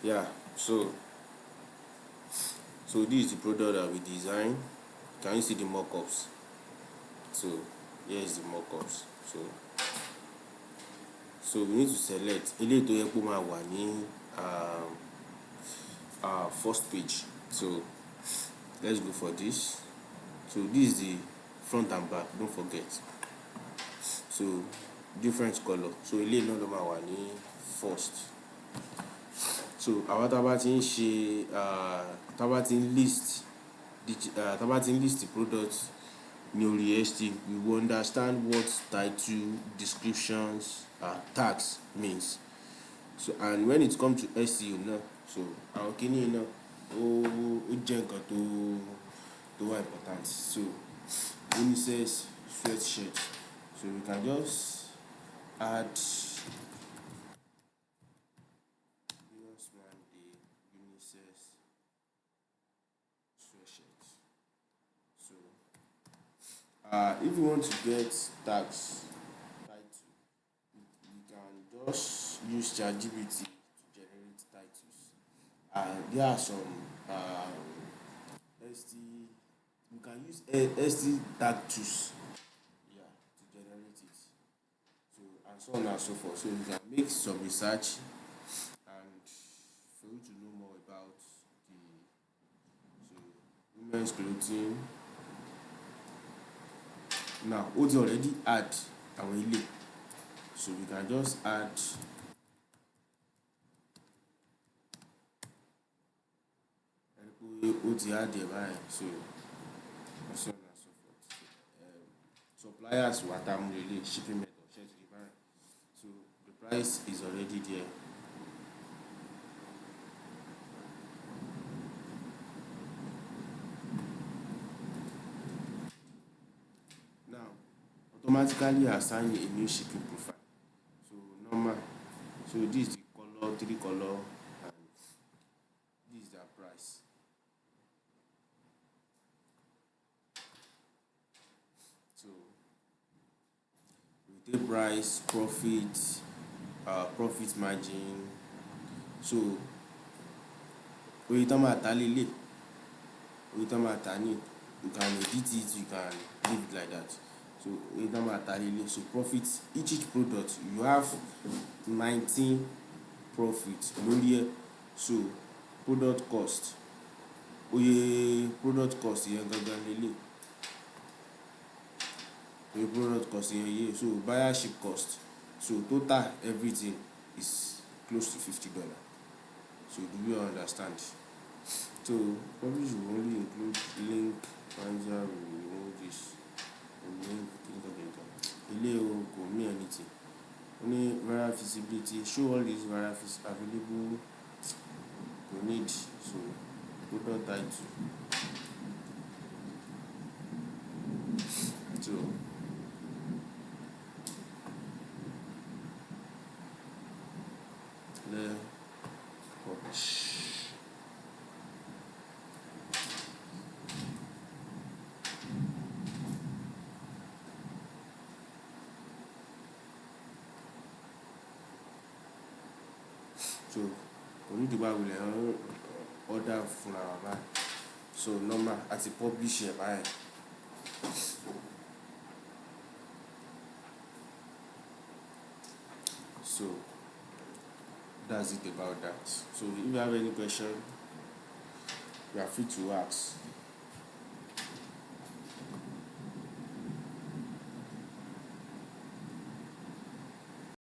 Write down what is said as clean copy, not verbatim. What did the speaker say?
Yeah, so this is the product that we design. Can you see the mock-ups? So here is the mock-ups. So we need to select eléyìí tó yẹ kó máa wà ní um, first page. So let's go for this. So this is the front and back, don't forget. So different color. So eléyìí náà ló máa wà ní first. So àwa tá a bá ti ń ṣe tá a bá ti ń list tá a bá ti ń list the product ní orí ST, we will understand what title, descriptions, tags means. So and when it comes to SEO náà, so àwọn kíní náà ó jẹ́ nǹkan tó wà important. So unisex sweatshirt, so we can just add man a unisex sweatshirt. So if you want to get tags title, you can just use ChatGPT to generate titles. There are some ST, you can use ST tag tools, yeah, to generate it. So and so on and so forth. So you can make some research and for you to know more about the women's clothing. Now ó ti already add àwọn ilé, so we can just add ó ti add ẹ̀ báyìí, so and so on and so forth. Suppliers wà tá a mú lélẹ̀, shipping method ṣe ti rí báyìí, so the price is already there. Now automatically assign a new shipping profile. So normal, so this is the color, 3 color, and this is their price. So we take price, profit, profit margin. So oye tán máa ta lélẹ̀, oye tán máa ta ní, you can edit it, you can leave it like that. So oye tán máa ta lélẹ̀, so profit, each product you have 19 profit lórí ẹ̀. So product cost, oye product cost yẹn gangan lélẹ̀, oye product cost yẹn yé. So buyer ship cost, so total everything is close to $50. So do you understand? So probably you only include link manager, we remove this link ilé o kò mean anything. Only viral visibility, show all these viral available, kò need. So product title, so let's publish. So onídìbò àwìlẹ̀ order fúnra wa báyìí, so normal àti publish ẹ̀ báyìí. So that's it about that. So if you have any question, you are free to ask.